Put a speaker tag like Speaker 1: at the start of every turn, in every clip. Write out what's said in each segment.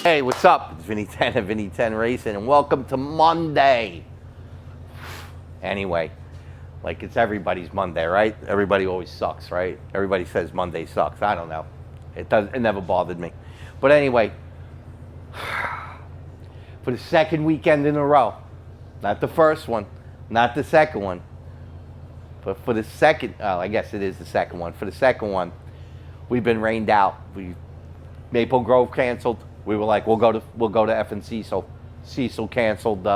Speaker 1: Hey, what's up? It's Vinny Ten of Vinny Ten Racing, and welcome to Monday. Anyway, like it's everybody's Monday, right? Everybody always sucks, right? Everybody says Monday sucks. I don't know. It never bothered me. But anyway, for the second weekend in a row, not the first one, not the second one, but for the second, I guess it is the second one. For the second one, we've been rained out. Maple Grove canceled. We were like, we'll go to F and 𝐒𝐮. 𝐒𝐮 canceled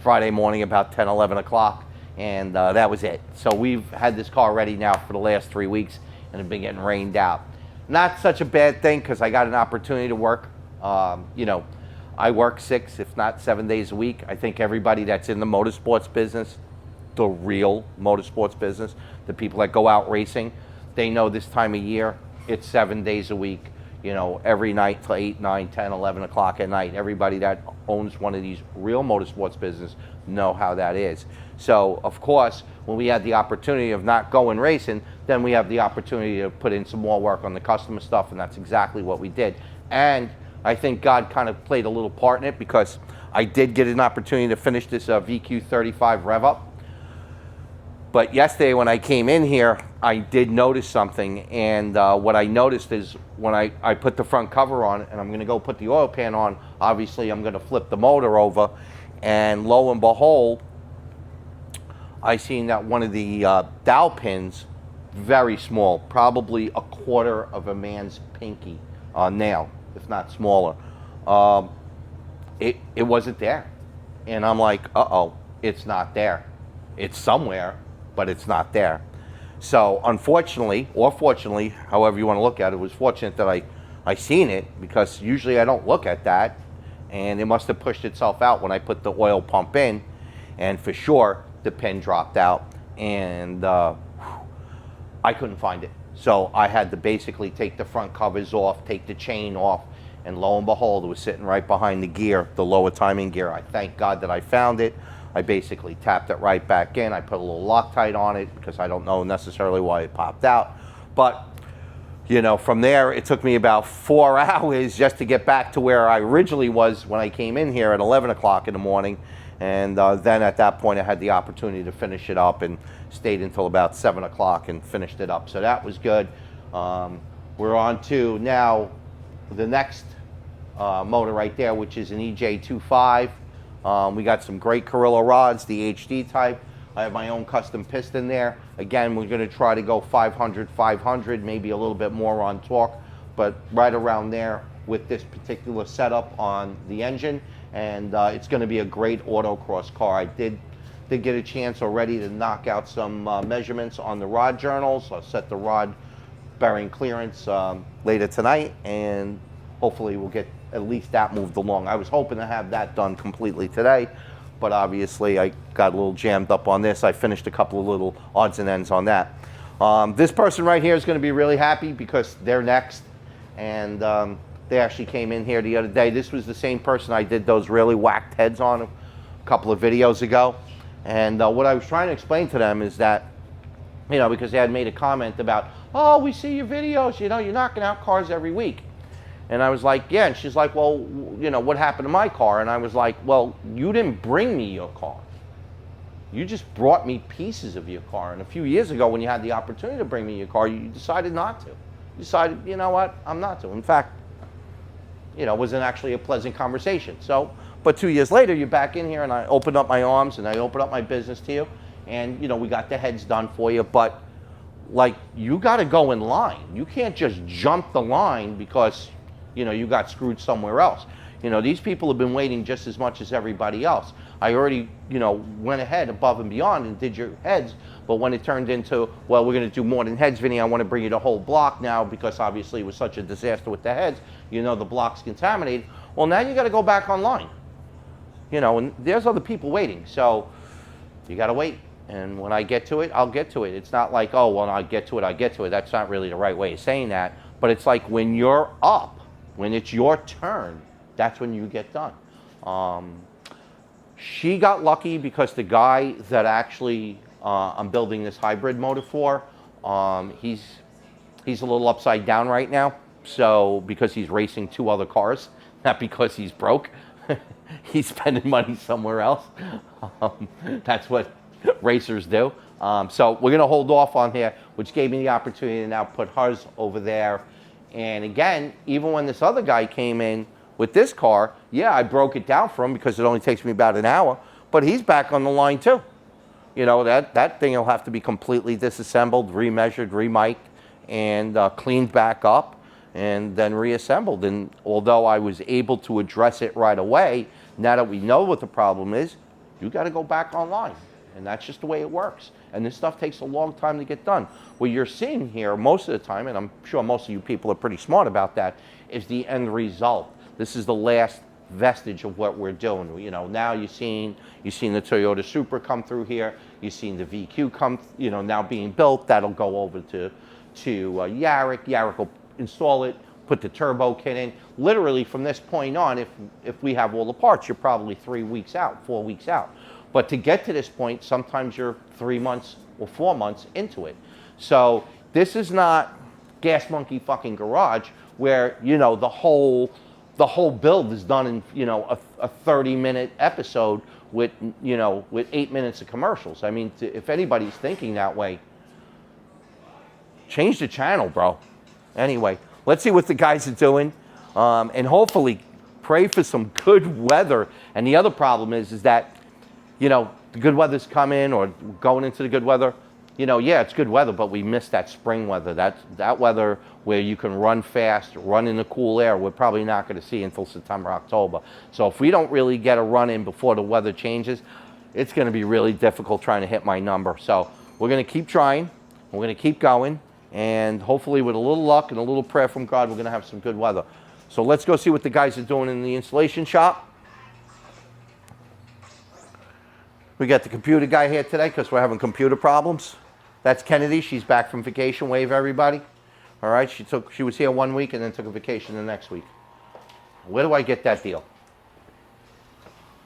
Speaker 1: Friday morning about 10, 11 o'clock, and that was it. So we've had this car ready now for the last 3 weeks, and it's been getting rained out. Not such a bad thing because I got an opportunity to work. I work 6, if not 7 days a week. I think everybody that's in the motorsports business, the real motorsports business, the people that go out racing, they know this time of year, it's 7 days a week. You know, every night till 8, 9, 10, 11 o'clock at night. Everybody that owns one of these real motorsports business know how that is. So, of course, when we had the opportunity of not going racing, then we have the opportunity to put in some more work on the customer stuff, and that's exactly what we did. And I think God kind of played a little part in it because I did get an opportunity to finish this VQ35 rev up. But yesterday when I came in here, I did notice something, and what I noticed is when I put the front cover on and I'm going to go put the oil pan on, obviously I'm going to flip the motor over, and lo and behold, I seen that one of the dowel pins, very small, probably a quarter of a man's pinky nail, if not smaller, it wasn't there. And I'm like, uh-oh, it's not there. It's somewhere, but it's not there. So unfortunately, or fortunately, however you want to look at it, it was fortunate that I seen it, because usually I don't look at that, and it must have pushed itself out when I put the oil pump in, and for sure the pin dropped out, and I couldn't find it. So I had to basically take the front covers off, take the chain off, and lo and behold, it was sitting right behind the gear, the lower timing gear. I thank God that I found it. I basically tapped it right back in. I put a little Loctite on it because I don't know necessarily why it popped out. But, you know, from there, it took me about 4 hours just to get back to where I originally was when I came in here at 11 o'clock in the morning. And then at that point, I had the opportunity to finish it up and stayed until about 7 o'clock and finished it up. So that was good. We're on to now the next motor right there, which is an ej25. We got some great Carrillo rods, the HD type. I have my own custom piston there. Again, we're going to try to go 500, maybe a little bit more on torque, but right around there with this particular setup on the engine. And it's going to be a great autocross car. I did get a chance already to knock out some measurements on the rod journals. I'll set the rod bearing clearance later tonight, and hopefully we'll get at least that moved along. I was hoping to have that done completely today, but obviously I got a little jammed up on this. I finished a couple of little odds and ends on that. This person right here is going to be really happy because they're next, and they actually came in here the other day. This was the same person I did those really whacked heads on a couple of videos ago. And what I was trying to explain to them is that, you know, because they had made a comment about, oh, we see your videos, you know, you're knocking out cars every week. And I was like, yeah. And she's like, well, you know, what happened to my car? And I was like, well, you didn't bring me your car. You just brought me pieces of your car. And a few years ago, when you had the opportunity to bring me your car, you decided not to. You decided, you know what, I'm not to. In fact, you know, it wasn't actually a pleasant conversation. So, but 2 years later, you're back in here, and I opened up my arms, and I opened up my business to you. And, you know, we got the heads done for you. But, like, you got to go in line. You can't just jump the line because, you know, you got screwed somewhere else. You know, these people have been waiting just as much as everybody else. I already, you know, went ahead above and beyond and did your heads, but when it turned into, well, we're going to do more than heads, Vinny, I want to bring you the whole block now because obviously it was such a disaster with the heads, you know, the block's contaminated. Well, now you got to go back online. You know, and there's other people waiting, so you got to wait. And when I get to it, I'll get to it. It's not like, oh, well, I get to it, I get to it. That's not really the right way of saying that, but it's like when you're up, when it's your turn, that's when you get done. She got lucky because the guy that actually I'm building this hybrid motor for, he's a little upside down right now. So because he's racing 2 other cars, not because he's broke. He's spending money somewhere else. That's what racers do. So we're gonna hold off on here, which gave me the opportunity to now put hers over there. And again, even when this other guy came in with this car, yeah, I broke it down for him because it only takes me about an hour, but he's back on the line too. You know, that thing will have to be completely disassembled, remeasured, remiked, and cleaned back up, and then reassembled. And although I was able to address it right away, now that we know what the problem is, you got to go back online. And that's just the way it works. And this stuff takes a long time to get done. What you're seeing here most of the time, and I'm sure most of you people are pretty smart about that, is the end result. This is the last vestige of what we're doing. You know, now you've seen the Toyota Supra come through here. You've seen the VQ come, you know, now being built. That'll go over to Yarrick. Yarrick will install it, put the turbo kit in. Literally from this point on, if we have all the parts, you're probably 3 weeks out, 4 weeks out. But to get to this point, sometimes you're 3 months or 4 months into it. So this is not Gas Monkey fucking Garage where, you know, the whole build is done in, you know, a 30-minute episode with, you know, with 8 minutes of commercials. I mean, if anybody's thinking that way, change the channel, bro. Anyway, let's see what the guys are doing, and hopefully pray for some good weather. And the other problem is that, you know, the good weather's coming or going into the good weather. You know, yeah, it's good weather, but we missed that spring weather. That weather where you can run fast, run in the cool air, we're probably not going to see until September, October. So if we don't really get a run in before the weather changes, it's going to be really difficult trying to hit my number. So we're going to keep trying. We're going to keep going. And hopefully with a little luck and a little prayer from God, we're going to have some good weather. So let's go see what the guys are doing in the installation shop. We got the computer guy here today because we're having computer problems. That's Kennedy. She's back from vacation. Wave, everybody. All right. She was here 1 week and then took a vacation the next week. Where do I get that deal?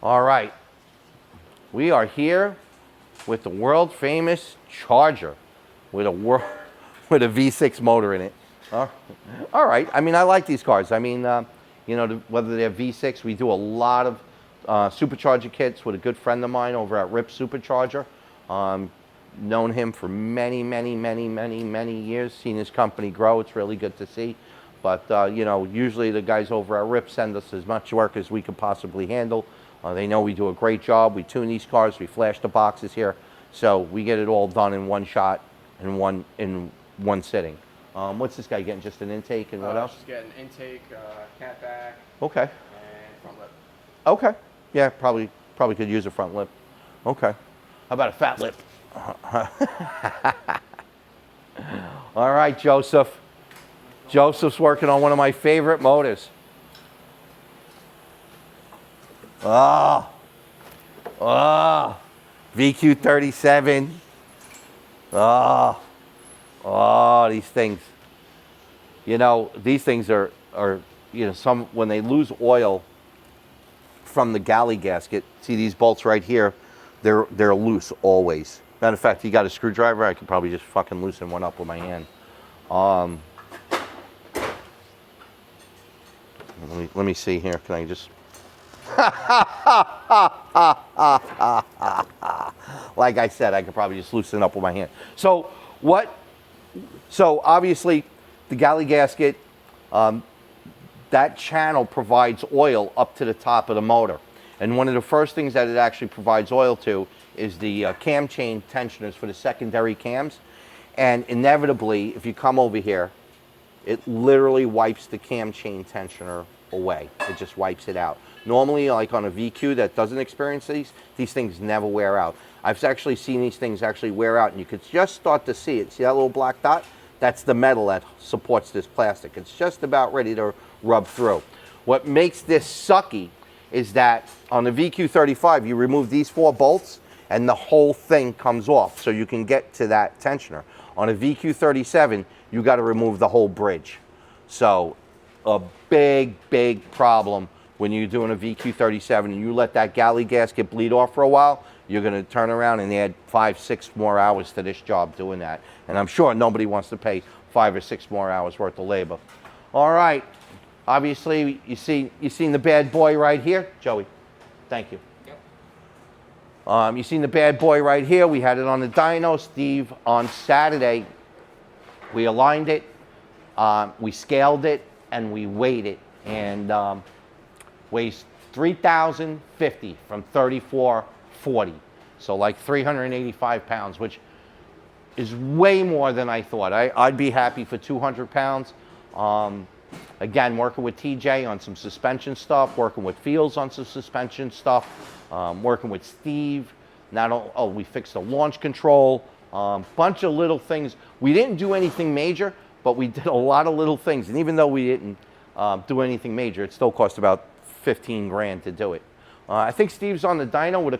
Speaker 1: All right. We are here with the world famous Charger with a V6 motor in it. All right. I mean, I like these cars. I mean, you know, whether they're V6, we do a lot of supercharger kits with a good friend of mine over at Rip Supercharger. Known him for many years, seen his company grow. It's really good to see. But, you know, usually the guys over at Rip send us as much work as we could possibly handle. They know we do a great job. We tune these cars. We flash the boxes here. So we get it all done in one shot, in one sitting. What's this guy getting? Just an intake and what else?
Speaker 2: Just getting intake, catback,
Speaker 1: okay,
Speaker 2: and front lip.
Speaker 1: Okay. Yeah, probably could use a front lip. Okay. How about a fat lip? All right, Joseph. Joseph's working on one of my favorite motors. VQ37. These things. You know, these things are you know, when they lose oil from the galley gasket, see these bolts right here, they're loose always. Matter of fact, you got a screwdriver, I could probably just fucking loosen one up with my hand. Let me see here. Can I just... Like I said, I could probably just loosen it up with my hand. So obviously, the galley gasket, that channel provides oil up to the top of the motor. And one of the first things that it actually provides oil to is the cam chain tensioners for the secondary cams. And inevitably, if you come over here, it literally wipes the cam chain tensioner away. It just wipes it out. Normally, like on a VQ that doesn't experience these things never wear out. I've actually seen these things actually wear out, and you could just start to see it. See that little black dot? That's the metal that supports this plastic. It's just about ready to rub through. What makes this sucky is that on the VQ35, you remove these 4 bolts, and the whole thing comes off, so you can get to that tensioner. On a VQ37, you got to remove the whole bridge. So a big problem when you're doing a VQ37 and you let that galley gasket bleed off for a while, you're going to turn around and add 5-6 more hours to this job doing that. And I'm sure nobody wants to pay 5 or 6 more hours worth of labor. All right, Obviously, you seen the bad boy right here, Joey. Thank you.
Speaker 2: Yep.
Speaker 1: You seen the bad boy right here. We had it on the dyno. Steve, on Saturday, we aligned it, we scaled it, and we weighed it. And weighs 3,050 from 3440. So like 385 pounds, which is way more than I thought. I'd be happy for 200 pounds. Again, working with TJ on some suspension stuff, working with Fields on some suspension stuff, working with Steve. We fixed the launch control, bunch of little things. We didn't do anything major, but we did a lot of little things. And even though we didn't do anything major, it still cost about 15 grand to do it. I think Steve's on the dyno with a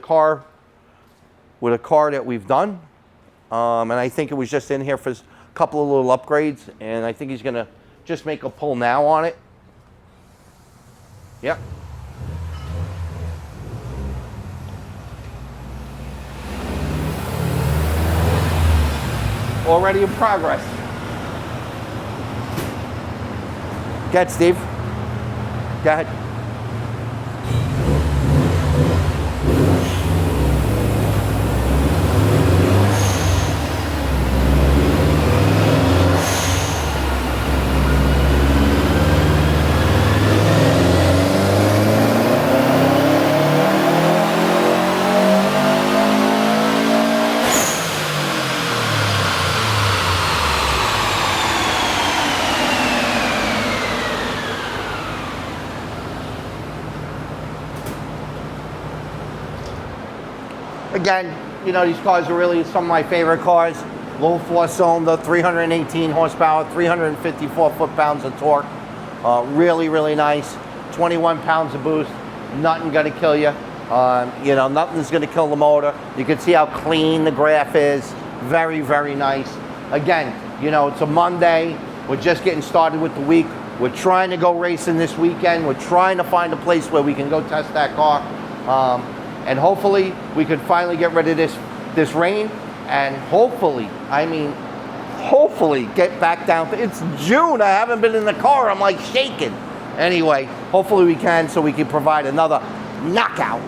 Speaker 1: car that we've done. And I think it was just in here for a couple of little upgrades. And I think he's gonna just make a pull now on it. Yep. Already in progress. Go ahead, Steve. Go ahead. Again, you know, these cars are really some of my favorite cars. Low 4-cylinder, 318 horsepower, 354 foot-pounds of torque. Really, really nice. 21 pounds of boost. Nothing gonna kill you. You know, nothing's gonna kill the motor. You can see how clean the graph is. Very, very nice. Again, you know, it's a Monday. We're just getting started with the week. We're trying to go racing this weekend. We're trying to find a place where we can go test that car. And hopefully we could finally get rid of this rain, and hopefully get back down to, it's June, I haven't been in the car, I'm like shaking. Anyway, hopefully we can, so we can provide another knockout